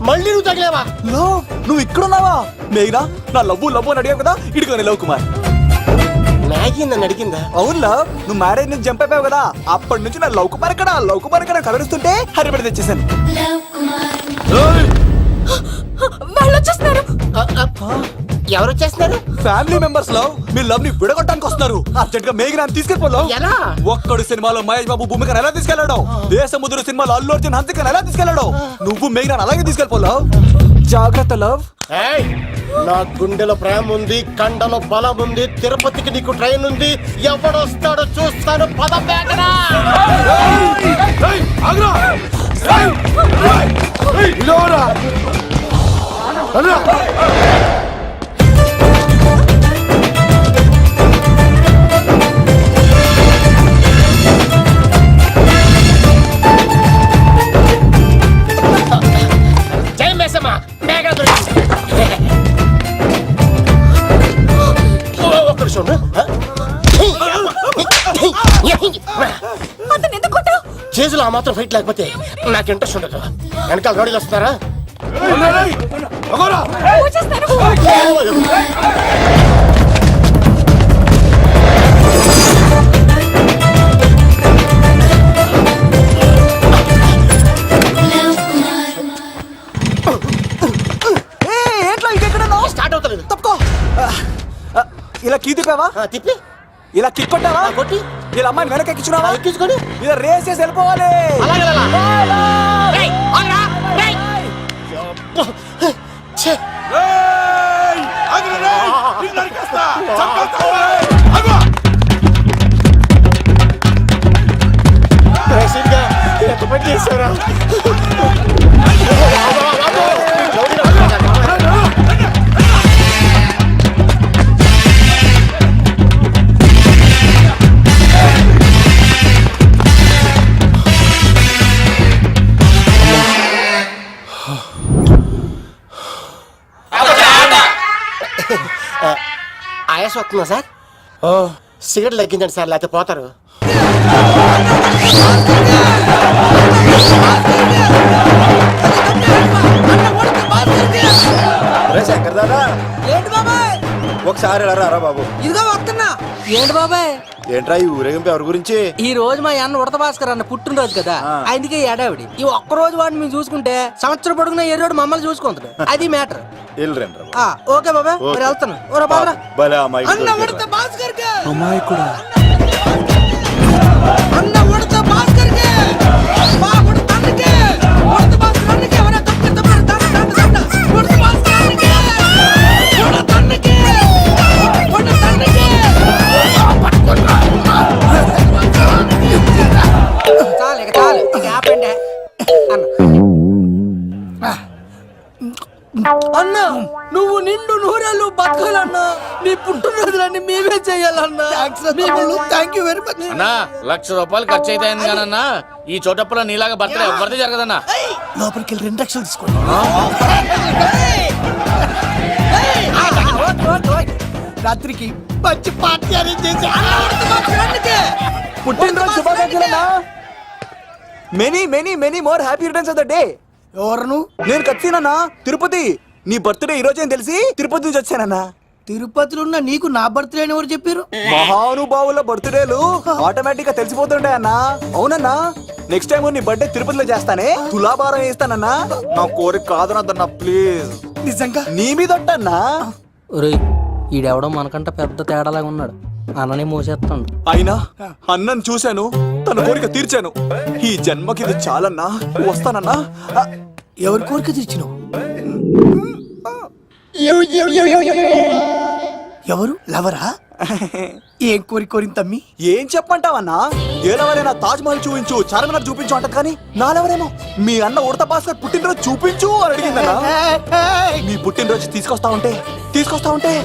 మళ్ళీ నువ్వు తగిలేవా? నువ్వు ఇక్కడున్నావా? మేఘనా, నా లవ్వు అని అడిగావు కదా, ఇడుకొని లవ్ కుమార్. మ్యాగీ నన్ను అడిగిందా? అవును లవ్, నువ్వు మ్యారేజ్ నుంచి జంప్ అయిపోయావు కదా, అప్పటి నుంచి నా లవ్ కుమార్ ఎక్కడ కలరిస్తుంటే హరిపడి తెచ్చేసాను. వాళ్ళు వచ్చేస్తున్నారు. ఎవరు వచ్చేస్తున్నారు? ఫ్యామిలీ మెంబర్స్ లో మీ లవ్ ని విడగొట్టడానికి వస్తున్నారు. అర్జెంట్ గా మేఘనాన్ని తీసుకెళ్ళిపోలో. ఎలా? ఒక్కడు సినిమాలో మహేష్ బాబు భూమికను ఎలా తీసుకెళ్లాడు, దేశముద్రు సినిమాలో అల్లు అర్జున్ హన్సికను ఎలా తీసుకెళ్లాడు, నువ్వు మేఘనాన్ని అలాగే తీసుకెళ్ళిపోలో. జాగ్రత్త లవ్. నా గుండెలో ప్రేమ ఉంది, కండలో బలం ఉంది, తిరుపతికి నీకు ట్రైన్ ఉంది, ఎవడొస్తాడో చూస్తాను. పద మేఘనా. జై మేసమ్మ, మేఘనా దొరికింది. ఒక్కడు చూడు. చేతులు ఆ మాత్రం ఫైట్ లేకపోతే నాకు ఇంట్రెస్ట్ ఉండదు. వెనకాల గాడీలు వస్తారా? స్టార్ట్ అవుతలేదు. తప్పుకో. ఇలా కీ తిప్పావా? తిప్పి ఇలా కిక్ కొట్టావా? కొట్టి ఇలా అమ్మాయిని వెనక ఎక్కించున్నావా? ఎక్కించుకొని ఇలా రేస్ చేసి వెళ్ళిపోవాలి. చేశారా? ఆయాస వస్తుందా సార్? సిగరెట్ లెక్కించండి సార్, లేకపోతే పోతారు. శంకర్ దాదా, ఏంటి బాబాయ్? ఒకసారి రా బాబు. ఇదిగో వస్తున్నా. ఏంటి బాబాయ్? ఏంట్రా ఈ ఊరేగింపు ఎవరి గురించి? ఈ రోజు మా అన్న ఉడత భాస్కర్ అన్న పుట్టినరోజు కదా, అందుకే ఏడావిడి. ఈ ఒక్క రోజు వాడిని మేము చూసుకుంటే సంవత్సరం పొడుగున ఏరోడు మమ్మల్ని చూసుకుంటాడు. అది మ్యాటర్. ఓకే బాబాయ్, మరి వెళ్తాను. అన్న ఉడత భాస్కర్ అమ్మాయి కూడా అన్న ఉడత భాస్కర్ మా ఉడత అన్నకే ఉడత భాస్కర్ అన్నకే ఎవరైనా తప్ప ఉడత భాస్కర్ అన్నకే ఉడత అన్నకే ఉడత అన్నకే. చాలు ఇక ఆపండి అన్నా. నువ్వు నిండు నూరేళ్ళు బతకాలన్నా, నీ పుట్టినరోజులన్నీ మేమే చెయ్యాలన్నా. థ్యాంక్ యూ వెరీ మచ్ అన్నా. 1,00,000 రూపాయలు ఖర్చు అవుతాయని కానన్నా ఈ చోటప్పులో నీలాగా బర్త్డే ఎవరిది జరగదన్నా. లోపలికి వెళ్ళి 2 లక్షలు తీసుకోండి. రాత్రికి మంచి పార్టీ అరేంజ్ చేసి పుట్టినరోజు శుభాకాంక్షలన్నా. Many more happy returns of the day. ఎవరు? నేను కత్తినన్నా, తిరుపతి. నీ బర్త్డే ఈ రోజే తెలిసి తిరుపతి నుంచి వచ్చానన్నా. తిరుపతిలో ఉన్న నీకు నా బర్త్డే అని ఎవరు చెప్పారు? మహానుభావుల బర్త్డేలు ఆటోమేటిక్ గా తెలిసిపోతుంటాయన్నా. అవునన్నా, నెక్స్ట్ టైం నీ బర్త్డే తిరుపతిలో చేస్తానే, తులాభారం వేస్తానన్నా. నా కోరిక కాదనద్దన్నా ప్లీజ్. నిజంగా నీ మీద ఒట్టన్నా. ఈడెవడో మనకంట పెద్ద తేడాలాగా ఉన్నాడు. అన్ననే మోసేస్తాడు. అయినా అన్నను చూశాను, తన కోరిక తీర్చాను. ఈ జన్మకి ఇది చాలన్నా, వస్తానన్నా. ఎవరి కోరిక తీర్చినావు? ఎవరు? లవరా? ఏం కోరిన తమ్మి? ఏం చెప్పంటావన్నా? ఏలవరైనా తాజ్ మహల్ చూపించు, చార్మినార్ చూపించు అంట, కానీ నాలెవరేమో మీ అన్న ఉడత భాస్కర్ పుట్టినరోజు చూపించు అని అడిగిందన్నా. మీ పుట్టినరోజు తీసుకొస్తా ఉంటే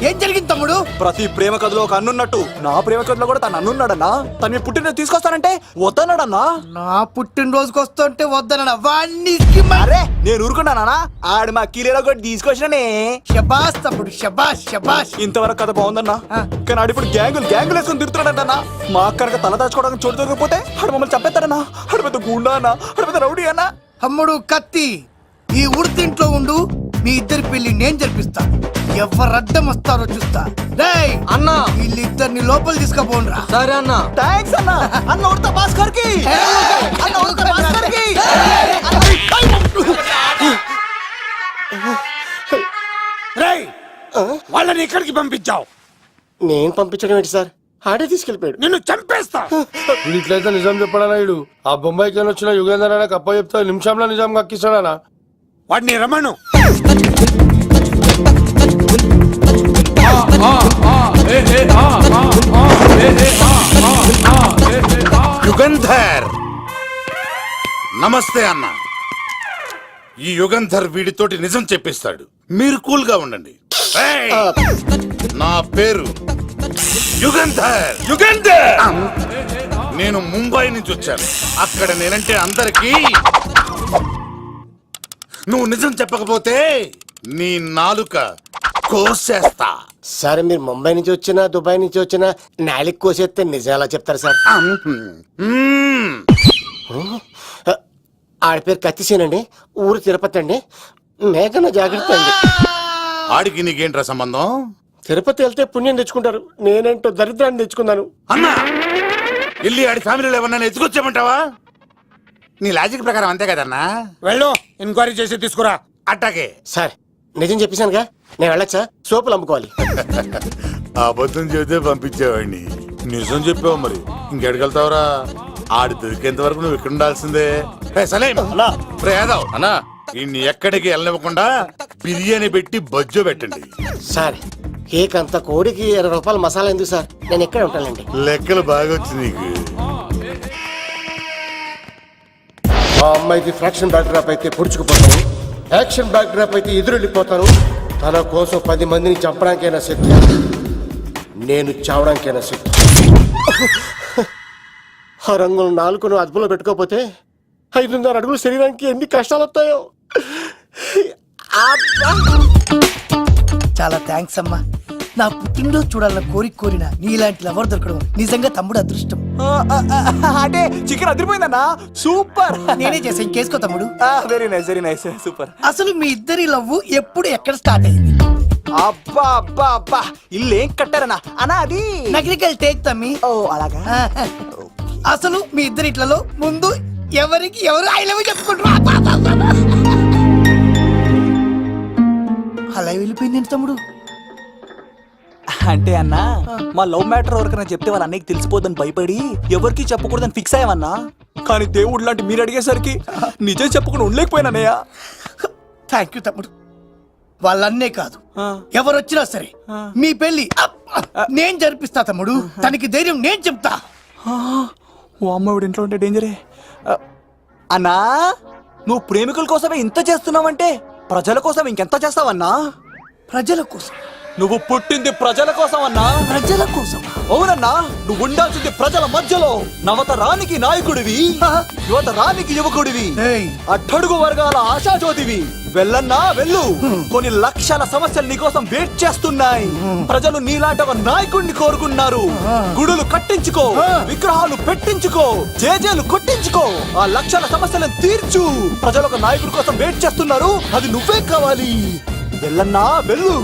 ఏం జరిగింది తమ్ముడు? ప్రతి ప్రేమ కథలో ఒక అన్నున్నట్టు నా ప్రేమ కథలో కూడా తను అన్నున్నాడన్నా. తను మీ పుట్టినరోజు తీసుకొస్తానంటే వద్దన్నాడన్నా. నా పుట్టినరోజుకి వస్తుంటే వద్దన్నా వాణ్ణి. అరే నేను ఊరుకున్నానా? ఆడు మా కీలేలో కూడా తీసుకొచ్చిననే. శబాష్ తమ్ముడు, శబాష్. ఇంతవరకు కథ బాగుందన్నా, కానీ ఆడు ఇప్పుడు గ్యాంగులు వేసుకుని తిరుగుతున్నాడన్నా. మా అక్కడికి తల దాచుకోవడానికి చోటు దొరికిపోతే ఆడు మమ్మల్ని చంపేస్తాడన్నా. ఆడు పెద్ద గుండా అన్నా, ఆడు పెద్ద రౌడీ అన్నా. తమ్ముడు కత్తి, ఈ ఉడితింట్లో ఉండు, మీ ఇద్దరి పెళ్లి నేను జరిపిస్తా. ఎవరు అడ్డం వస్తారో చూస్తా. రేయ్ అన్నా వీళ్ళిద్దరిని లోపల తీసుకుపోండ్రా. సరే అన్నా. థ్యాంక్స్ అన్న. అన్న ఉడత భాస్కర్ కి, అన్న ఉడత భాస్కర్ కి. రేయ్ వాళ్ళని ఎక్కడికి పంపించావు? నేను పంపించడం ఏంటి సార్, ఆడే తీసుకెళ్ళిపోయాడు. నిన్ను చంపేస్తా. ఇట్లయితే నిజం చెప్పడానా ఇడు? ఆ బొంబాయికి వచ్చిన యుగేందర్ అన్న కప్ప చెప్తా నిమిషంలో నిజం కక్కిస్తాడా? వాడిని రమ్మను. యుగంధర్ నమస్తే అన్న. ఈ యుగంధర్ వీడితోటి నిజం చెప్పిస్తాడు, మీరు కూల్ గా ఉండండి. ఏయ్! నా పేరు యుగంధర్. యుగంధర్ నేను ముంబై నుంచి వచ్చాను. అక్కడ నేనంటే అందరికీ. నువ్వు నిజం చెప్పకపోతే నీ నాలుక కోసేస్తా. సార్ మీరు ముంబై నుంచి వచ్చినా దుబాయ్ నుంచి వచ్చినా నాలిక్ కోసేస్తే నిజాలా చెప్తారు సార్? మ్మ్. ఆడ పేరు కత్తిసేనండి, ఊరు తిరుపతి అండి. మేఘన జాగ్రత్త అండి. ఆడికి నీకేంట్రా సంబంధం? తిరుపతి వెళ్తే పుణ్యం తెచ్చుకుంటారు, నేనేంటో దరిద్రాన్ని తెచ్చుకున్నాను. అన్నా ఇల్లి ఆడి ఫ్యామిలీలో ఎవరన్నా ఎత్తుకొచ్చామంటావా? నీ లాజిక్ ప్రకారం అంతే కదన్నా. వెళ్ళు, ఎంక్వైరీ చేసి తీసుకురా. అట్టాకే. సార్ నిజం చెప్పేశానుగా, నేను వెళ్ళచ్చా? సోపులు అమ్ముకోవాలి. అబద్ధం చెబితే పంపించేవాడిని, నిజం చెప్పావు మరి ఇంకెడగలుగుతావురా? ఆడి దొరికేంత వరకు నువ్వు ఇక్కడ ఉండాల్సిందే. సలేం రే యాదవ్ అన్నా ఇన్ని ఎక్కడికి వెళ్ళనివ్వకుండా బిర్యానీ పెట్టి బజ్జో పెట్టండి. సార్ కేక్ అంత కోడికి 20 రూపాయల మసాలా ఎందుకు సార్, నేను ఎక్కడ ఉంటానండి. లెక్కలు బాగా వచ్చి నీకు. ఆ అమ్మాయికి ఫ్రాక్షన్ బ్యాక్ డ్రాప్ అయితే పొడుచుకుపోతాను, యాక్షన్ బ్యాక్ డ్రాప్ అయితే ఎదురెళ్ళిపోతాను. తన కోసం 10 మందిని చంపడానికైనా సిద్ధం, నేను చావడానికైనా సిద్ధం. ఆ రంగులు 4 అదుపులో పెట్టుకోకపోతే 5.5 అడుగులు శరీరానికి ఎన్ని కష్టాలు వస్తాయో. చాలా థ్యాంక్స్ అమ్మా. నా పుట్టినరోజు చూడాలన్న కోరిన నీలాంటి లవర్ దొరకడం నిజంగా తమ్ముడు అదృష్టం. అంటే చికెన్ అదిరిపోయిందన్నా, సూపర్. నేనే చేసా, ఇంకేసుకో తమ్ముడు. Very nice, very nice, super. అసలు మీ ఇద్దరి లవ్ ఎప్పుడు ఎక్కడ స్టార్ట్ అయింది? అబ్బా అబ్బా అబ్బా, ఇల్లు ఏం కట్టారన్నా అన్నా? అది నగరికల్ టేక్ తమ్మి. ఓ అలాగా. అసలు మీ ఇద్దరి ఇట్లలో ముందు ఎవరికి ఎవరు ఐ లవ్ చెప్పుకుంటారు? అలా వెళ్ళిపోయింది తమ్ముడు. అంటే అన్నా మా లవ్ మ్యాటర్ ఎవరికైనా చెప్తే వాళ్ళ అన్నయ్యకి తెలిసిపోద్దని భయపడి ఎవరికి చెప్పకూడదని ఫిక్స్ అయ్యామన్నా. కానీ దేవుడు లాంటి మీరు అడిగేసరికి నిజం చెప్పకుండా ఉండలేకపోయినానయ్య. థ్యాంక్ యూ తమ్ముడు. వాళ్ళన్నే కాదు, ఎవరొచ్చినా సరే మీ పెళ్లి నేను జరిపిస్తా తమ్ముడు. తనకి ధైర్యం నేను చెప్తా. ఓ అమ్మఒడి ఇంట్లో ఉంటే డేంజరే. అన్నా నువ్వు ప్రేమికుల కోసమే ఇంత చేస్తున్నావంటే ప్రజల కోసం ఇంకెంత చేస్తావన్నా? ప్రజల కోసం. నువ్వు పుట్టింది ప్రజల కోసం అన్నా. ప్రజల కోసం? అవునన్నా, నువ్వు ఉండాల్సింది ప్రజల మధ్యలో. నవతరానికి నాయకుడివి, యువతరానికి యువకుడివి, అట్టడుగు వర్గాల ఆశాజ్యోతివి. వెళ్ళన్నా వెళ్ళు, కొన్ని లక్షల సమస్యలు నీకోసం వెయిట్ చేస్తున్నాయి. ప్రజలు నీలాంటి ఒక నాయకుడిని కోరుకున్నారు. గుడులు కట్టించుకో, విగ్రహాలు పెట్టించుకో, జేజేలు కొట్టించుకో, ఆ లక్షల సమస్యలను తీర్చు. ప్రజలు ఒక నాయకుడి కోసం వెయిట్ చేస్తున్నారు, అది నువ్వే కావాలి. వెళ్ళన్నా వెళ్ళు.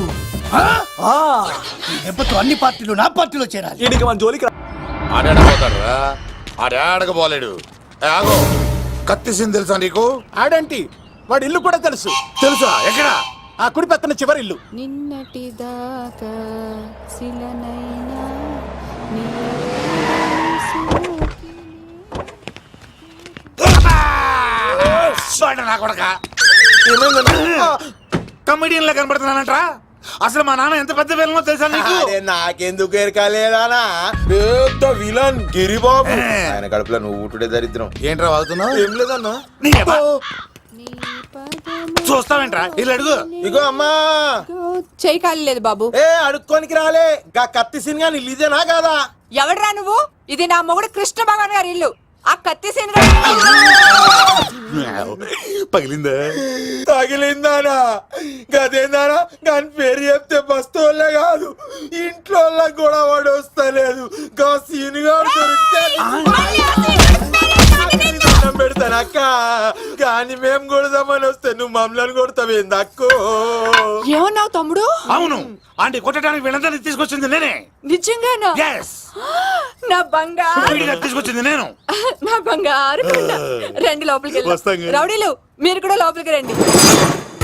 దెబ్బతో అన్ని పార్టీలు నా పార్టీలో చేరాలి. ఈడికి మన జోలికి ఆడాడపోతాడురా, ఆడాడకపోలేడు. ఆగో, కత్తిసింది తెలుసా నీకు? ఆడంటి వాడి ఇల్లు కూడా తెలుసు. తెలుసా? ఎక్కడ? ఆ కుడి పక్కన చివరి ఇల్లు. నిన్నటి దాకా శిలనైనా నా కొడక కమెడియన్ లా కనబడుతున్నానంట్రా. అసలు మా నాన్న ఎంత పెద్ద విలనో తెలుసా నీకు? నాకెందుకు ఎరకాలేదానా, పెద్ద విలన్ గిరిబాబు. ఆయన కడుపులో నువ్వు ఊటుడే దరిద్రం. ఏంట్రా వాగుతున్నావు? ఏం లేదన్నా. చూస్తావేంట్రా, ఇల్లు అడుగు. ఇగో అమ్మా, చేయి ఖాళీ లేదు బాబు. ఏ అడుక్కోనికి రాలే, గా కత్తి సినిమా ఇదేనా కాదా? ఎవడరా నువ్వు? ఇది నా మొగుడు కృష్ణ భగవాన్ గారి ఇల్లు. ఆ కత్తి సీన్ పగిలిందా? తగిలిందానా? గదేందానా? దాని పేరు చెప్తే బస్తోళ్ళే కాదు, ఇంట్లో కూడా వాడు వస్తలేదు. గా సీనుగా దొరికితే పెడతానా? అక్క కానీ మేము కొడదామని వస్తే నువ్వు మమ్మల్ని కొడతావేంది అక్కో ఏమన్నావు తమ్ముడు? అవును ఆంటీ కొట్టడానికి వీళ్ళందరినీ తీసుకొచ్చింది నేనే. నిజంగానా? Yes. నా బంగారు వీడిగా తీసుకొచ్చింది నేను. నా బంగారు కొండ. రండి లోపలికి వస్తాం వెళ్దాం. కదా. రౌడీలు మీరు కూడా లోపలికి రండి.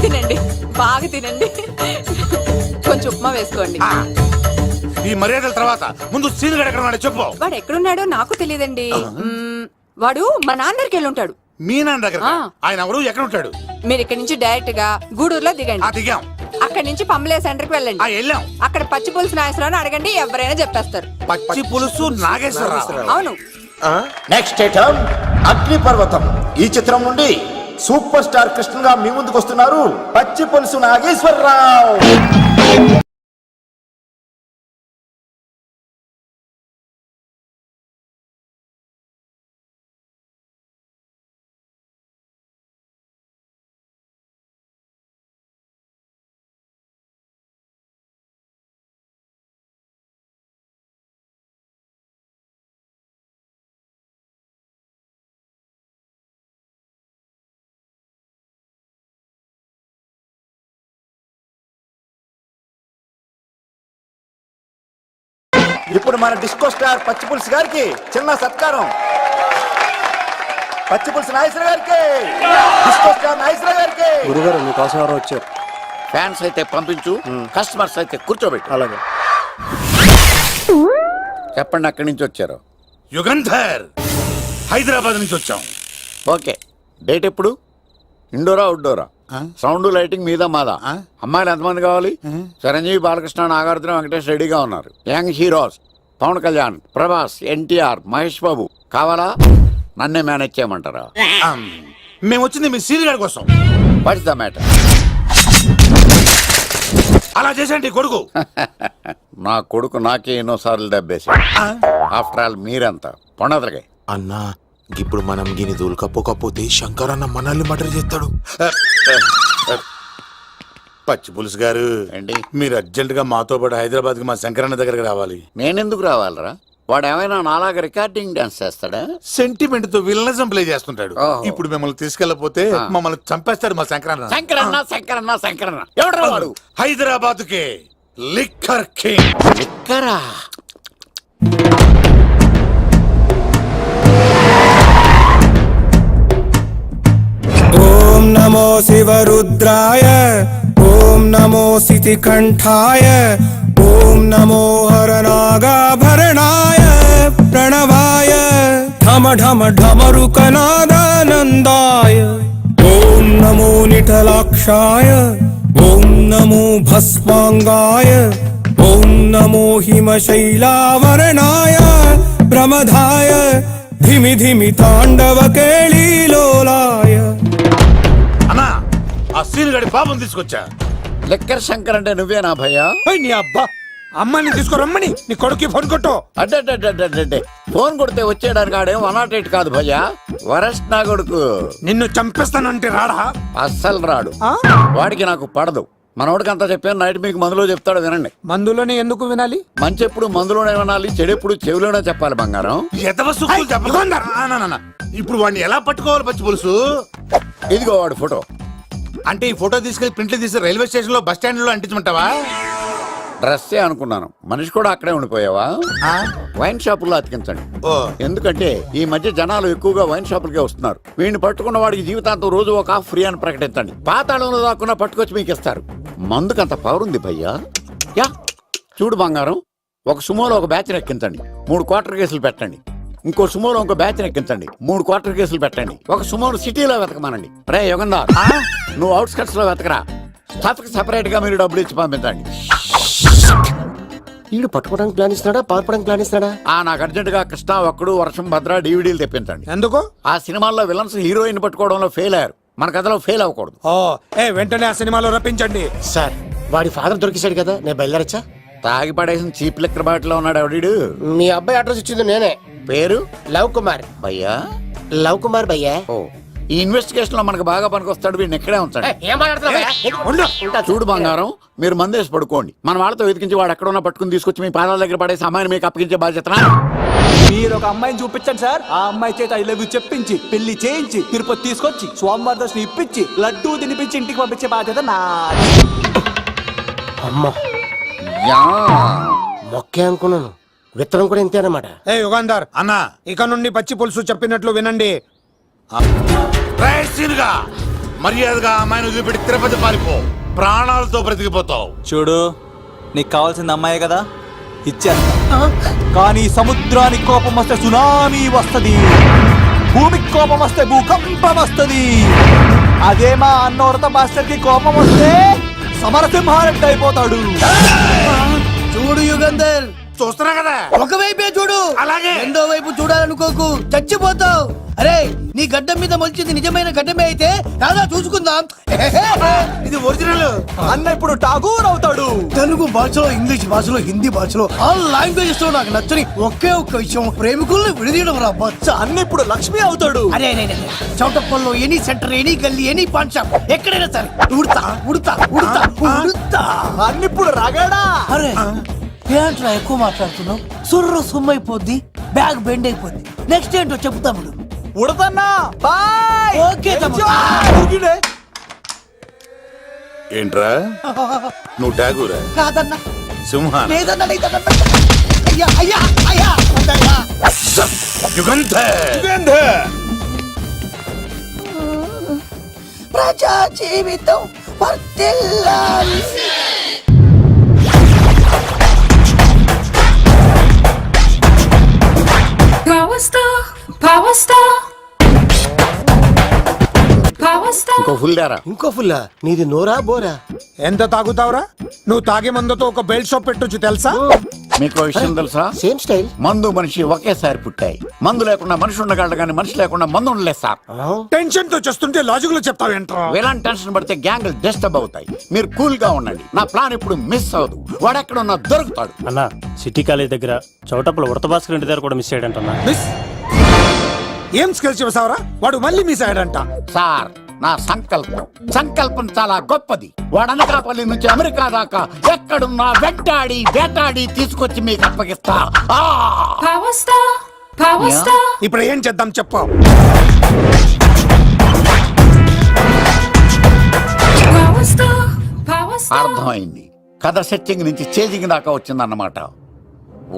తినండి, బాగా తినండి. కొంచెం ఉప్మా వేసుకోండి. ఈ మర్యాదల తర్వాత ముందు సీన్ ఎక్కడ ఉన్నాడో చెప్పు. వాడు ఎక్కడున్నాడో నాకు తెలియదండి. వాడు మా నాన్న దగ్గరికి వెళ్ళి ఉంటాడు. మీ నాన్న దగ్గర ఆ. ఆయన ఎవరు ఎక్కడ ఉంటాడు? మీరు ఇక్కడ నుంచి డైరెక్ట్ గా గూడూరులో ఆ దిగండి. దిగాం. అక్కడ నుంచి పంబలే సెంటర్ కి ఆ వెళ్ళండి. వెళ్ళాం. అక్కడ పచ్చి పులుసు నాయసరావు అడగండి, ఎవరైనా చెప్పేస్తారు. పచ్చి పులుసు నాగేశ్వరరావు. అవును. నెక్స్ట్ ఐటమ్ అగ్నిపర్వతం. ఈ చిత్రం నుండి సూపర్ స్టార్ కృష్ణగా మీ ముందుకు వస్తున్నారు పచ్చి పులుసు నాగేశ్వరరావు. ఇప్పుడు మన డిస్కో స్టార్ పచ్చి పులుసు గారికి చిన్న సత్కారం. పచ్చి పులుసు నాగేశ్వర గారికి, డిస్కో స్టార్ నాగేశ్వర గారికి. గురుగారు మీకోసం ఎవరు వచ్చారు? ఫ్యాన్స్ అయితే పంపించు, కస్టమర్స్ అయితే కూర్చోబెట్టు. అలాగే. చెప్పండి అక్కడి నుంచి వచ్చారు. యుగంధర్ హైదరాబాద్ నుంచి వచ్చాం. ఓకే, డేట్ ఎప్పుడు? ఇండోరా అవుట్డోరా? సౌండ్ లైటింగ్ మీద మాదా? అమ్మాయిలు ఎంతమంది కావాలి? చిరంజీవి, బాలకృష్ణ, నాగార్జున, వెంకటేష్ రెడీగా ఉన్నారు. యంగ్ హీరోస్ పవన్ కళ్యాణ్, ప్రభాస్, ఎన్టీఆర్, మహేష్ బాబు కావాలా? నన్నే మేనేజ్ చేయమంటారా? మేము వచ్చింది మీ సీన్ గారి కోసం. What's the matter? అలా చేసేంటి కొడుకు? నా కొడుకు నాకే ఎన్నోసార్లు దెబ్బేసి. ఆఫ్టర్ ఆల్ మీరంతా పొండదలకే. అన్నా ఇప్పుడు మనం గిని దూలకపోతే శంకర్ అన్న మనల్ని మటర్ చేస్తాడు. పచ్చి పులుసు గారు ఏంటి? మీరు అర్జెంట్ గా మాతో పాటు హైదరాబాద్ కి మా శంకరన్న దగ్గరకు రావాలి. నేనెందుకు రావాలరా? వాడు ఏమైనా నాలాగా రికార్డింగ్ డాన్స్ చేస్తాడా? సెంటిమెంట్ తో విలనిజం ప్లే చేస్తుంటాడు. ఓహో. ఇప్పుడు మిమ్మల్ని తీసుకెళ్లపోతే మమ్మల్ని చంపేస్తాడు మా శంకరన్న. శంకరన్న శంకరన్న శంకరన్న ఎవడరా వాడు? హైదరాబాద్ కే లిక్కర్ కింగ్. లిక్కరా? ఓం నమో శివరుద్రాయ, ఓం నమో సితికంఠాయ, ఓం నమో హరనాగాభరణాయ ప్రణవాయ ఢమ ఢమ ఢమరుకనాదానందాయ. ఓం నమో నిఠలాక్షాయ, ఓం నమో భస్మాంగాయ, ఓం నమో హిమశైలావరణాయ ప్రమదాయ ధిమి ధిమి తాండవ కేళీలోలాయ. అన్నా ఆ సీన్ గడి పాపం తీసుకొచ్చా. లిక్కర్ శంకర్ అంటే నువ్వేనా భయ్యా? నీ అబ్బా, అమ్మని తీసుకురమ్మని నీ కొడుకు ఫోన్ కొట్టు. అడ్డే ఫోన్ కొడితే వచ్చేయడానికి ఆడేం 108 కాదు భయ్యా, వరస్ట్ నా కొడుకు. నిన్ను చంపేస్తానంటే రాడా? అస్సలు రాడు. వాడికి నాకు పడదు. మనోడికి అంతా చెప్పాను, నైట్ మీకు మందులో చెప్తాడు వినండి. మందులోనే ఎందుకు వినాలి? మంచి ఎప్పుడు మందులోనే వినాలి, చెడు ఎప్పుడు చెవిలోనే చెప్పాలి బంగారం. ఎదవ సుక్కులు చెప్పకుండా. ఇప్పుడు వాడిని ఎలా పట్టుకోవాలి పచ్చి పులుసు? ఇదిగో వాడు ఫోటో. అంటే ఈ ఫోటో తీసుకెళ్లి ప్రింట్లు తీసి రైల్వే స్టేషన్ లో బస్ స్టాండ్ లో అంటించమంటావా? డ్రెస్సే అనుకున్నాను, మనిషి కూడా అక్కడే ఉండిపోయావా? వైన్ షాపుల్లో అతికించండి. ఎందుకంటే ఈ మధ్య జనాలు ఎక్కువగా వైన్ షాపులకే వస్తున్నారు. వీడిని పట్టుకున్న వాడికి జీవితాంతం రోజు ఒక ఆఫ్ ఫ్రీ అని ప్రకటించండి. పాతాళంలో దాక్కున్నా పట్టుకొచ్చి మీకు ఇస్తారు. మందుకంత పవర్ ఉంది భయ్యా. యా చూడు బంగారం, ఒక సుమోలో ఒక బ్యాచ్ ఎక్కించండి, 3 క్వార్టర్ కేసులు పెట్టండి. ఇంకో సుమోలో ఇంకో బ్యాచ్ ఎక్కించండి, 3 క్వార్టర్ కేసులు పెట్టండి. ఒక సుమోను సిటీలో వెతకమానండి. రే యుగంధర్, నువ్వు అవుట్స్కట్స్ లో వెతకరా. స్టాఫ్ కి సెపరేట్ గా మీరు డబ్బులు ఇచ్చి పంపించండి. వీడు పట్టుకోవడానికి ప్లాన్ ఇస్తున్నాడా, పారిపోవడానికి ప్లాన్ ఇస్తున్నాడా? నాకు అర్జెంట్ గా కృష్ణ, ఒక్కడు, వర్షం, భద్ర డివిడీలు తెప్పించండి. ఎందుకు? ఆ సినిమాల్లో విలన్స్ హీరోయిన్ పట్టుకోవడంలో ఫెయిల్ అయ్యారు, మన కథలో ఫెయిల్ అవ్వకూడదు. వెంటనే ఆ సినిమాలో రప్పించండి. సార్ వాడి ఫాదర్ దొరికేశాడు కదా, నేను బయలుదేరచ్చా? తాగి పడేసిన చీప్ లిక్కర్ బాటిలో ఉన్నాడు ఎవడీడు? మీ అబ్బాయి అడ్రస్ ఇచ్చింది నేనే. పేరు? లవ్ కుమార్. భయ్యా? లవ్ కుమార్ భయ్యా. ఓ, ఈ ఇన్వెస్టిగేషన్ లో మనకు బాగా పనికొస్తాడు, వీడిని ఇక్కడే ఉంచండి. చూడు బంగారం, మీరు మందేసి పడుకోండి. మన వాళ్ళతో వెతికించి వాడు ఎక్కడ ఉన్నా పట్టుకుని తీసుకొచ్చి మీ పాదాల దగ్గర పడేసి అమ్మాయిని మీకు అప్పగించే బాధ్యత. మీరు ఒక అమ్మాయిని చూపించండి సార్. ఆ అమ్మాయి చేత ఐ లవ్ యూ చెప్పించి పెళ్లి చేయించి తిరుపతి తీసుకొచ్చి స్వామివారి దర్శనం ఇప్పించి లడ్డూ తినిపించి ఇంటికి పంపించే బాధ్యత నాది. అమ్మా యా. మొక్కే అనుకున్నాను, విత్తనం కూడా ఇంతే అన్నమాట. ఏ యుగాంధర్, అన్నా ఇక నుండి పచ్చి పులుసు చెప్పినట్లు వినండి. గా మర్యాదగా అమ్మాయిని వదిలిపెట్టి తిరుపతి పారిపో, ప్రాణాలతో బ్రతికిపోతావు. చూడు, నీకు కావాల్సింది అమ్మాయే కదా, ఇచ్చేస్తా. కానీ సముద్రానికి కోపం వస్తే సునామీ వస్తది, భూమికి కోపం వస్తే భూకంపం వస్తది. అదే మా అన్నోరత మాస్టర్ కి కోపం వస్తే సమరసింహారెడ్డి అయిపోతాడు. చూడు యుగంధర్, చూస్తున్నా కదా. ఒకవైపే చూడు, అలాగే. రెండో వైపు చూడాలనుకోకు, చచ్చిపోతావు. అరే, నీ గడ్డం మీద మొలిచింది నిజమైన గడ్డమే అయితే రాదా చూసుకుందాం. ఇది ఒరిజినల్. అన్న ఇప్పుడు ఠాగూర్ అవుతాడు. తెలుగు భాషలో, ఇంగ్లీష్ భాషలో, హిందీ భాషలో ఆల్ లాంగ్వేజెస్ లో నాకు నచ్చని ఒకే ఒక్క విషయం, ప్రేమికుల్ని విడదీయడం రా బచ్చ. అన్న ఇప్పుడు లక్ష్మి అవుతాడు. అరే చౌటప్పల్లో ఎనీ సెంటర్, ఎనీ గల్లీ, ఎనీ పాన్ షాప్, ఎక్కడైనా సరే ఉడతా ఉడతా ఉడతా ఉడతా. అన్న ఇప్పుడు రాగాడా. అరే ఏంట్రా ఎక్కువ మాట్లాడుతున్నావు? సుర్రు సుమ్మైపోద్ది, బ్యాగ్ బెండ్ అయిపోద్ది. నెక్స్ట్ ఏంటో చెప్తాముడు. ఉడతన్నా బాయ్. ఓకే తమ్ముడు. ఏంట్రా నువ్వు ఠాగూరా? కాదన్నా, సింహాన? లేదన్నా, లేదన్నా. అయ్యా అయ్యా అయ్యా అయ్యా. యుగంధర్. ప్రజా జీవితం వర్ధిల్లాలి. ఇంకో ఫుల్ దారా. ఇంకో ఫుల్లా? నీది నోరా బోరా? ఎంత తాగుతావురా? నువ్వు తాగే మందుతో ఒక బెల్ట్ షాప్ పెట్టొచ్చు తెలుసా? మీకు విషయం తెలుసా? Same style. మందు మనిషి ఒకేసారి పుట్టాయి. మందు లేకుండా మనిషి ఉండగలడు కానీ మనిషి లేకుండా మందు ఉండలేదు సార్. టెన్షన్ తో చేస్తుంటే లాజిక్ లో చెప్తావేంట్రా? ఎలాంటి టెన్షన్ పడితే గ్యాంగ్లు డిస్టర్బ్ అవుతాయి. మీరు కూల్ గా ఉండండి. నా ప్లాన్ ఇప్పుడు మిస్ అవ్వదు. వాడెక్కడున్నా దొరుకుతాడు. అన్నా, సిటీ కాలేజ్ దగ్గర చౌటప్పల ఉడత భాస్కర్ ఇంటి దగ్గర కూడా మిస్ అయ్యాడంటన్నా. మిస్ ఏం స్కిల్స్ చూసావరా? వాడు మళ్ళీ మిస్ అయ్యాడంట. సార్, నా సంకల్పం చాలా గొప్పది. వాడు అనకాపల్లి నుంచి అమెరికా దాకా ఎక్కడున్నా వెంటాడి వేటాడి తీసుకొచ్చి మీకు అప్పగిస్తా. ఇప్పుడు ఏం చేద్దాం చెప్పు. అర్థమైంది. కథ సెట్టింగ్ నుంచి చేజింగ్ దాకా వచ్చిందన్నమాట.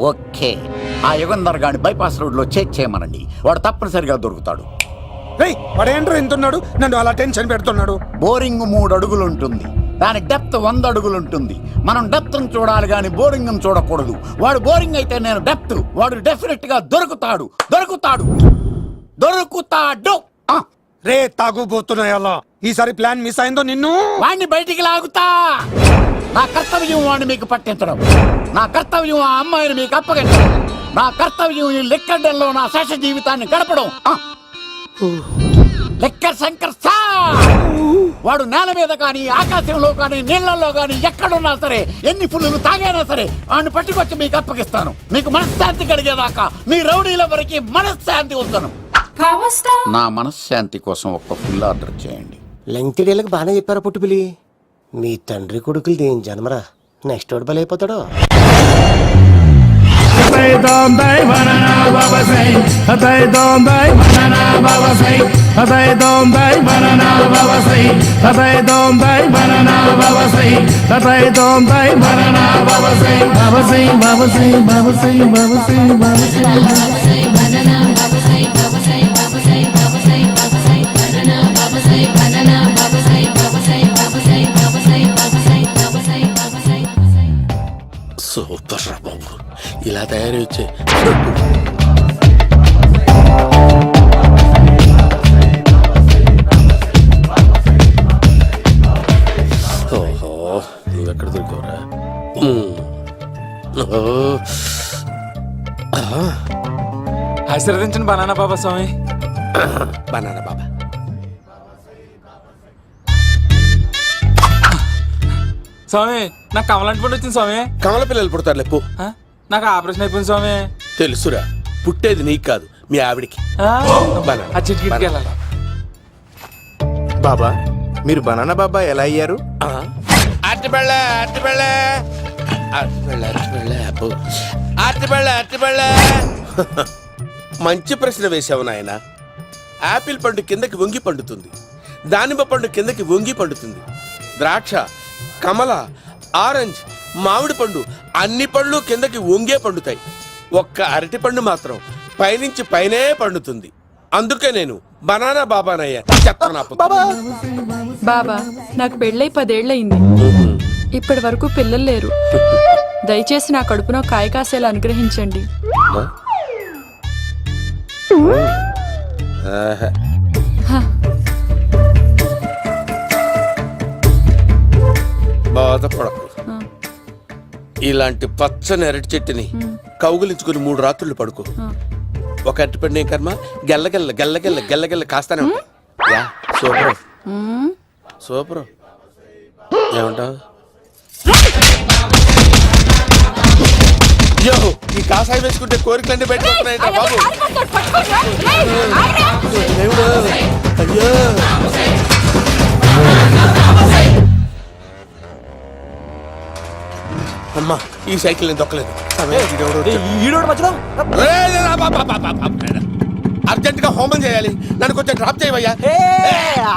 ఓకే, ఆ యుగంధర్ గాని బైపాస్ రోడ్ లో చెక్ చేయమనండి. వాడు తప్పనిసరిగా దొరుకుతాడు. వాడు ఏంట్రో ఇంతున్నాడు, నన్ను అలా టెన్షన్ పెడుతున్నాడు. బోరింగ్ 3 అడుగులు ఉంటుంది, దాని డెప్త్ 100 అడుగులు ఉంటుంది. మనం డెప్త్ చూడాలి గాని బోరింగ్ చూడకూడదు. వాడు బోరింగ్ అయితే నేను డెప్త్. వాడు డెఫినెట్ గా దొరుకుతాడు. రే తాగుబోతున్నాయా, ఈసారి ప్లాన్ మిస్ అయిందో నిన్ను వాడిని బయటికి లాగుతా. నా కర్తవ్యం వాడిని మీకు పట్టించడం. నా కర్తవ్యం ఆ అమ్మాయిని మీకు అప్పగించడం. నా కర్తవ్యం ఈ లెక్కడ్డల్లో నా శేష జీవితాన్ని గడపడం. లెక్కర్ శంకర్ సార్, వాడు నేల మీద కానీ ఆకాశంలో కానీ నీళ్లలో కానీ ఎక్కడున్నా సరే, ఎన్ని ఫుల్లు తాగైనా సరే వాడిని పట్టుకొచ్చి మీకు అప్పగిస్తాను. మీకు మనశ్శాంతి కలిగేదాకా మీ రౌడీల వరకు మనశ్శాంతి ఉంచను. నా మనశ్శాంతి కోసం ఒక్క ఫుల్ ఆర్డర్ చేయండి. లెంగ్త్ డేలకు బాగానే చెప్పారా పుట్టుపిలి? మీ తండ్రి కొడుకులు దేని జన్మరా, నెక్స్ట్ వాడు బలైపోతాడో. సూపర్ రా బాబు, ఇలా తయారీ వచ్చే. ఓహో, నువ్వెక్కడ దొరికావురా? ఆశీర్వదించండి బనానా బాబా స్వామి. బనానా బాబా. స్వామి, నాకు కమలాంటి పుట్టి వచ్చింది స్వామి. కమల పిల్లలు పుడతారు లేపు. నాకు ఆపరేషన్ అయిపోయింది స్వామి. తెలుసురా, పుట్టేది నీకు కాదు మీ ఆవిడికి. ఆ చిటికి వెళ్ళాలి. బాబా, మీరు బనానా బాబా ఎలా అయ్యారు? మంచి ప్రశ్న వేశావు నాయన. యాపిల్ పండు కిందకి వంగి పండుతుంది, దానిమ్మ పండు కిందకి వంగి పండుతుంది, ద్రాక్ష, కమల, ఆరెంజ్, మామిడి పండు అన్ని పళ్ళు కిందకి వంగే పండుతాయి. ఒక్క అరటి పండు మాత్రం పైనుంచి పైనే పండుతుంది. అందుకే నేను బనానా బాబానయ్యా. చెప్తాను బాబా, నాకు పెళ్ళై 10 ఏళ్ళయింది. ఇప్పటి వరకు పిల్లలు లేరు. దయచేసి నా కడుపునో కాయ కాసేలా అనుగ్రహించండి. బాధపడకు. ఇలాంటి పచ్చని అరటి చెట్టుని కౌగులించుకుని 3 రాత్రులు పడుకో. ఒక అరటి పండు ఏం కర్మ, గెల్లగెల్ల గెల్లగెల్ల గెల్లగెల్ల కాస్తానే ఉంటాయి. Yeah, super super. ఏమంటావు? యో, ఈ కాసాయి వేసుకుంటే కోరికలన్నీ బయటకు వస్తున్నాయంట బాబు. దేవుడు, అయ్యో. అమ్మా, ఈ సైకిల్ నేను దొక్కలేదు. అర్జెంట్ గా హోమం చేయాలి, నన్ను కొంచెం డ్రాప్ చేయవయ్యా.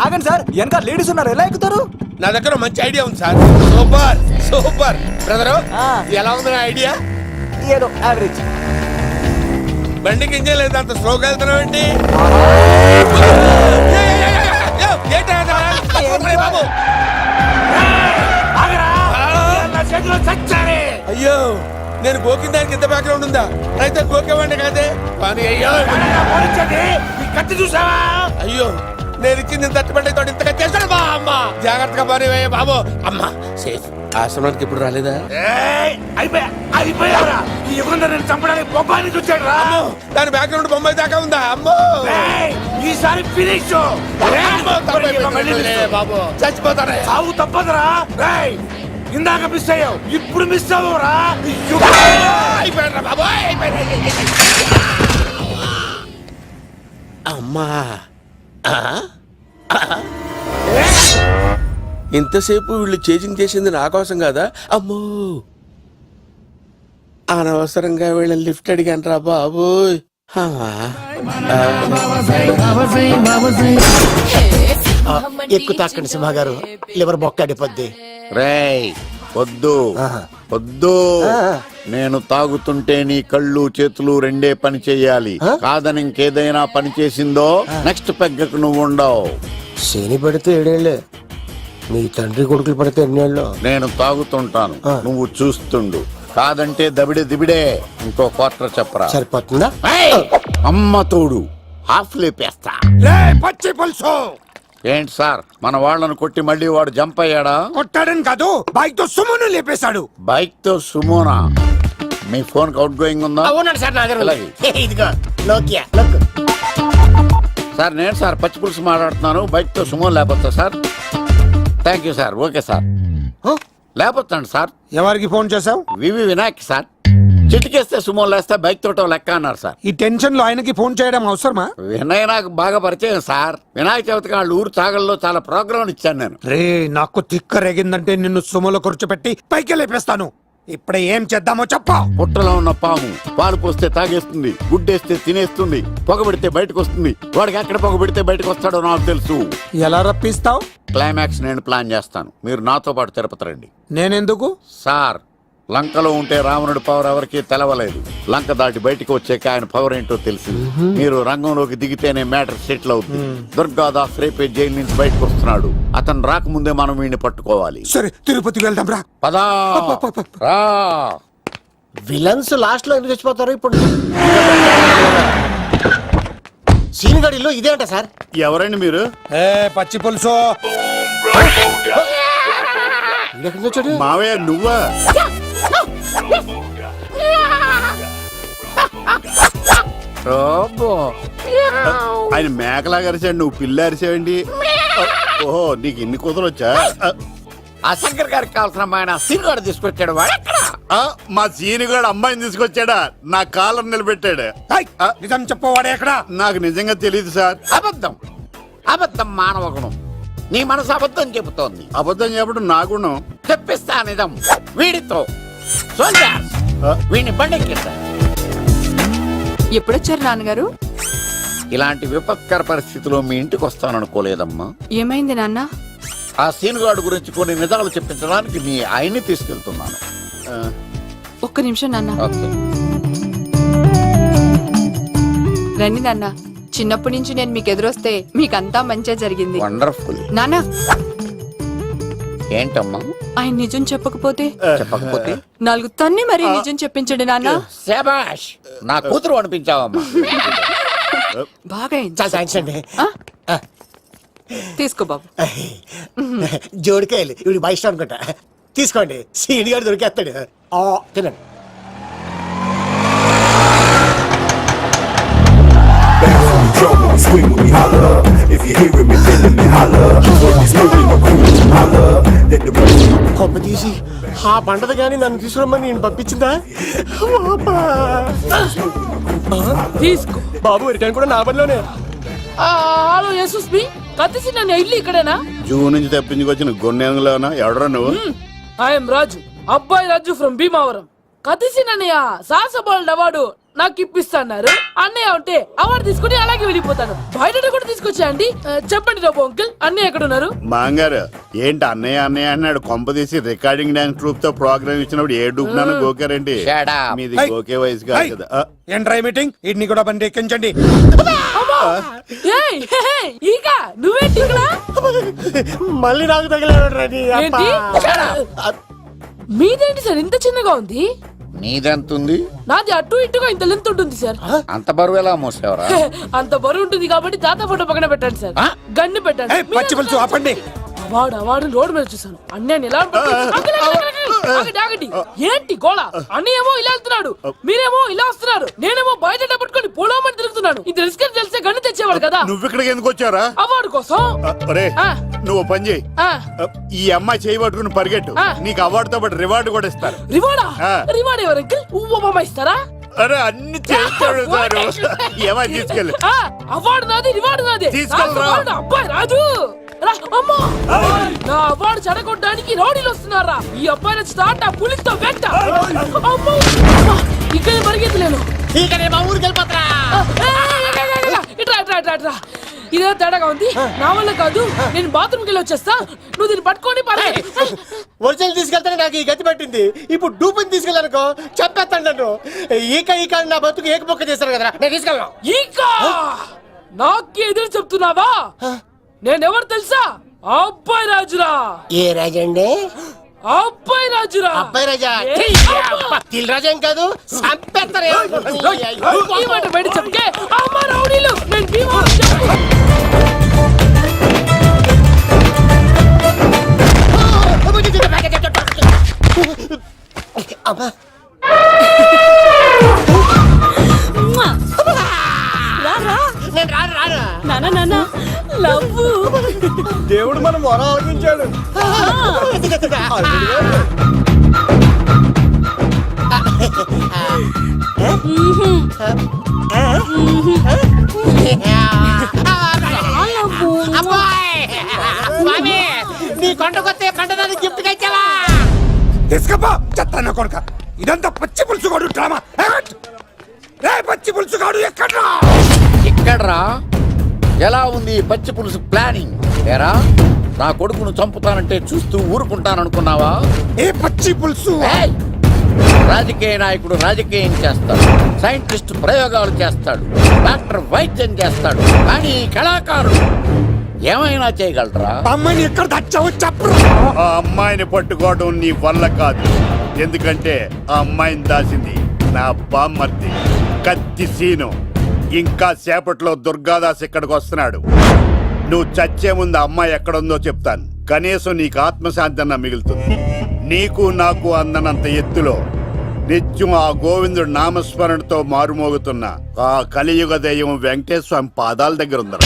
ఆగండి సార్, వెనక లేడీస్ ఉన్నారు, ఎలా ఎక్కుతారు? నా దగ్గర మంచి ఐడియా ఉంది సార్. Super super. బ్రదరు, ఎలా ఉంది నా ఐడియా? ఏదో యావరేజ్. బండికి ఇంజన్ లేదు, అంత స్లోగా వెళ్తున్నావు ఏంటి? బాబు అయ్యో, నేను గోకిన దానికి ఇంత బ్యాక్గ్రౌండ్ ఉందా? అయితే గోకేవాడిని కాదే. అయ్యో కత్తి చూసావా? అయ్యో, నేను ఇచ్చింది తట్టుబడి తోడు ఇంతగా చేశాడు బా. అమ్మ జాగ్రత్తగా పని బాబు. అమ్మ సేఫ్. ఆశ్రమానికి ఇప్పుడు రాలేదా? దాని బ్యాక్గ్రౌండ్ బొమ్మాయి దాకా ఉందా? అమ్మో, ఈసారి ఫినిష్ బాబు. చచ్చిపోతారా? సాగు తప్పదురా. ఇందాక మిస్ అయ్యావు, ఇప్పుడు మిస్ అవ్వరా? అమ్మా, ఇంతసేపు వీళ్ళు చేజింగ్ చేసింది నా కోసం కదా? అమ్మో, అనవసరంగా వీళ్ళని లిఫ్ట్ అడిగాను రా బాబు. ఎక్కువ తాకండి సింహ గారు, లివర్ బొక్కడిపోద్ది. రేయ్ వద్దు వద్దు, నేను తాగుతుంటే నీ కళ్ళు చేతులు రెండే పని చెయ్యాలి. కాదని ఇంకేదైనా పని చేసిందో నెక్స్ట్ పెగ్గకు నువ్వు ఉండవు. శని పడితే 7 ఏళ్ళే, మీ తండ్రి కొడుకులు పడితే 2 ఏళ్ళు. నేను తాగుతుంటాను, నువ్వు చూస్తుండు. కాదంటే దబిడే దిబిడే. ఇంకో క్వార్టర్ చెప్పరా? సరిపోతుందా? అమ్మ తోడు, హాఫ్ లేపేస్తా. పచ్చి పులుసు. ఏంటి సార్, మన వాళ్ళను కొట్టి మళ్ళీ వాడు జంప్ అయ్యాడా? కొట్టాడని కాదు, బైక్ తో సుమోను లేపేశాడు. బైక్ తో సుమోనా? మీ ఫోన్ అవుట్ గోయింగ్ ఉందా? అవునండి సార్, నా దగ్గర అలాగే. ఇదిగో నోకియా. సార్ నేను సార్ పచ్చి పులుసు మాట్లాడుతున్నాను. బైక్ తో సుమో లేకపోతా sir? Thank you sir. Okay sir, లేకపోతాండి సార్. ఎవరికి ఫోన్ చేసావు? వివి వినాయక్ సార్. చిటికేస్తే సుమో లేస్తే బైక్ తోటో లెక్క అన్నారు సార్. ఈ టెన్షన్ లో ఆయనకి ఫోన్ చేయడం అవసరమా? వినయ్ నాకు బాగా పరిచయం సార్. వినాయక చవితికి వాళ్ళ ఊరు చాగల్లో చాలా ప్రోగ్రాం ఇచ్చాను నేను. రే, నాకు తిక్క రేగిందంటే నిన్ను సుమలో కూర్చోపెట్టి పైకి లేపేస్తాను. ఇప్పుడే ఏం చేద్దామో చెప్పా. పుట్టలో ఉన్న పాము పాలు పోస్తే తాగేస్తుంది, గుడ్డేస్తే తినేస్తుంది, పొగబెడితే బయటకు వస్తుంది. వాడికి ఎక్కడ పొగబెడితే బయటకు వస్తాడో నాకు తెలుసు. ఎలా రప్పిస్తావు? క్లైమాక్స్ నేను ప్లాన్ చేస్తాను, మీరు నాతో పాటు తిరుపతి రండి. నేనెందుకు? సార్, లంకలో ఉంటే రావణుడి పవర్ ఎవరికి తెలవలేదు. లంక దాటి బయటకు వచ్చాక ఆయన పవర్ ఏంటో తెలిసింది. మీరు రంగంలోకి దిగితేనే మ్యాటర్ సెటిల్ అవుతుంది. దుర్గాదాస్ రేపే జైలు నుంచి బయటకు వస్తున్నాడు. అతను రాకముందే మనం వీడిని పట్టుకోవాలి. సరే, తిరుపతికి వెళ్దాం రా. పదా రా. విలన్స్ లాస్ట్ లో ఎందుకు చచ్చిపోతారు? ఇప్పుడు సీనిగడిలో ఇదే అంట సార్. ఎవరండి మీరు? పచ్చి పులుసు. మావయ్య నువ్వా? ఆయన మేకలాగా అరిచాడు, నువ్వు పిల్ల అరిచావండి. ఓహో, నీకు ఇన్ని కూతురు వచ్చా? ఆ శంకర్ గారికి కావాల్సిన అమ్మాయి సీనుగాడు తీసుకొచ్చాడు. మా సీనుగాడు అమ్మాయిని తీసుకొచ్చాడా? నా కాలర్ నిలబెట్టాడు. నిజం చెప్పవాడే ఎక్కడ? నాకు నిజంగా తెలియదు సార్. అబద్ధం, అబద్ధం మానవ గుణం. నీ మనసు అబద్ధం చెబుతోంది. అబద్ధం చెప్పడం నా గుణం. చెప్పిస్తా నిజం. వీడితో వీడిని బండెక్కిస్తా. ఎప్పుడొచ్చారు నాన్నగారు? ఇలాంటి విపత్కర పరిస్థితిలో మీ ఇంటికి వస్తాననుకోలేదమ్మా. ఏమైంది నాన్న? ఆ సీనుగాడు గురించి కొన్ని నిజాలు చెప్పించడానికి మీ ఆయన్ని తీసుకెళ్తున్నాను. ఒక్క నిమిషం నాన్న. ఓకే. రండి నాన్న. చిన్నప్పటి నుంచి నేను మీకు ఎదురొస్తే మీకంతా మంచిగా జరిగింది. వండర్ఫుల్. నాన్న, ఏంటమ్మా? ఆయన నిజం చెప్పకపోతే చెప్పకపోతే 4 తన్ని మరీ నిజం చెప్పించండి నాన్న. శభాష్, నా కూతురు అనిపించావమ్మా. బాగా అయింది. చాలా థ్యాంక్స్ అండి. తీసుకో బాబు. జోడికాయలు ఇవి బాగా ఇష్టం అనుకుంటా. తీసుకోండి, సీని గారు దొరికేస్తాడు. తినండి. కొమ్మ తీసి ఆ పంటది కానీ నన్ను తీసుకురమ్మని నేను పంపించిందా? తీసుకో బాబు రిటర్న్ కూడా నా పనిలోనే. హలో యేసుస్ బి కత్తిసి నన్ను ఇల్లు ఇక్కడేనా? జూ నుంచి తప్పించుకొచ్చిన గొన్నెంగులోనా ఎవడరా నువ్వు? ఐఎమ్ రాజు, అబ్బాయి రాజు ఫ్రమ్ భీమావరం. కత్తిసి నన్నయ్య సాహసబాలుడు అవార్డు నాకు ఇప్పిస్తాన్నారు. అన్నయ్య ఉంటే అవార్డు తీసుకుని అలాగే వెళ్ళిపోతాను. బయట కూడా తీసుకొచ్చాయండి. చెప్పండి రాబు అంకుల్, అన్నయ్య ఎక్కడ ఉన్నారు? మాంగారు ఏంటి అన్నయ్య అన్నయ్య అన్నాడు? కొంప తీసి రికార్డింగ్ డాన్స్ ట్రూప్ తో ప్రోగ్రామ్ ఇచ్చినప్పుడు ఏ డూబ్నాను గోకారండి? Shut up. మీది గోకే వయసు కాదు కదా. ఏంట్రా మీటింగ్? ఇడ్ని కూడా బండి ఎక్కించండి. ఈక నువ్వేంటి ఇక్కడ? మళ్ళీ నాకు తగిలాడు. ఏంటి? మీదేంటి సార్ ఇంత చిన్నగా ఉంది? నీదెంతుంది? నాది అటు ఇటుగా ఇంత లెంత్ ఉంటుంది సార్. అంత బరువు ఎలా మోసేవరా? అంత బరువు ఉంటుంది కాబట్టి తాత ఫోటో పక్కన పెట్టండి సార్. గన్ను పెట్టండి. పచ్చి పులుసు ఆపండి. వాడు రోడ్డు మీద చూసాను. అన్నయ్య ఎలా ఆగండి. ఏంటి గోళ? అన్నయ్య ఏమో ఇలా వెళ్తున్నాడు, మీరేమో ఇలా వస్తున్నారు, నేనేమో బయట పట్టుకొని పోలోమని తిరుగుతున్నాను. ఇది రిస్క్ అని తెలిస్తే గన్ను తెచ్చేవాడు కదా. నువ్వు ఇక్కడికి ఎందుకు వచ్చారా? అవార్డు కోసం. అరే నువ్వు పని చేయి, ఈ అమ్మాయి చేయి పట్టుకుని పరిగెట్టు. నీకు అవార్డుతో పాటు రివార్డు కూడా ఇస్తారు. రివార్డా? రివార్డ్ ఎవరు అంకిల్? ఉవ్వమ్మ ఇస్తారా? అరే అన్ని చేస్తాడు సారు. ఏమని తీసుకెళ్ళి అవార్డు నాది, రివార్డు నాది. తీసుకెళ్ళరా. అబ్బాయి రాజు రా. అమ్మా, నా అవార్డు చెడగొట్టడానికి రౌడీలు వస్తున్నారా? ఈ అబ్బాయి నచ్చి తాట పులితో వెంట. అమ్మో, ఇక్కడ పరిగెత్తలేను. ఇట్రా. ఇదే తేడాగా ఉంది. నా వల్ల కాదు, నేను బాత్రూమ్కి వెళ్ళి వచ్చేస్తా. నువ్వు దీన్ని పట్టుకొని ఒరిజినల్ తీసుకెళ్తానే నాకు ఈ గతి పట్టింది. ఇప్పుడు డూపుని తీసుకెళ్ళానుకో చెప్పేస్తాను నన్ను. ఈక నా బతుకు ఏకపొక్క చేశారు కదా, నేను తీసుకెళ్ళను. ఈక నాకు ఎదురు చెప్తున్నావా? నేనెవరు తెలుసా? అబ్బాయి రాజురా. ఏ రాజండి? అబ్బాయి రాజురా. అబ్బాయి రాజా? తిల్ రాజా ఏం కాదు, సంపేస్తారు. ఈ మాట బయట చెప్తే అమ్మ రౌడీలు. నేను భీమవరం చెప్పు. దేవుడు మనం వరం ఆలకించాడు. నీ కొండకొస్తే పంటదాన్ని గిఫ్ట్ ఇచ్చావా? తీసుకపో చెత్త కొడుక. ఇదంతా పచ్చి పులుసుగాడు డ్రామా. పచ్చి పులుసుగాడు ఎక్కడ్రా? ఎక్కడ్రా? ఎలా ఉంది ఈ పచ్చి పులుసు ప్లానింగ్? ఏరా, నా కొడుకును చంపుతానంటే చూస్తూ ఊరుకుంటాననుకున్నావా? ఏ పచ్చి పులుసు? రాజకీయ నాయకుడు రాజకీయం చేస్తాడు, సైంటిస్ట్ ప్రయోగాలు చేస్తాడు, డాక్టర్ వైద్యం చేస్తాడు, కానీ కళాకారుడు ఏమైనా చేయగలరా? అమ్మాయిని ఎక్కడ దాచావో చెప్పు. ఆ అమ్మాయిని పట్టుకోవడం నీ వల్ల కాదు. ఎందుకంటే ఆ అమ్మాయిని దాసింది నా బామ్మర్ది కత్తి సీను. ఇంకా సేపట్లో దుర్గాదాస్ ఇక్కడికి వస్తున్నాడు. నువ్వు చచ్చే ముందు అమ్మాయి ఎక్కడుందో చెప్తాను. కనీసం నీకు ఆత్మశాంతి అన్న మిగులుతుంది. నీకు నాకు అందనంత ఎత్తులో నిత్యం ఆ గోవిందుడు నామస్మరణతో మారుమోగుతున్న ఆ కలియుగ దైవం వెంకటేశ్వర స్వామి పాదాల దగ్గర ఉందరా.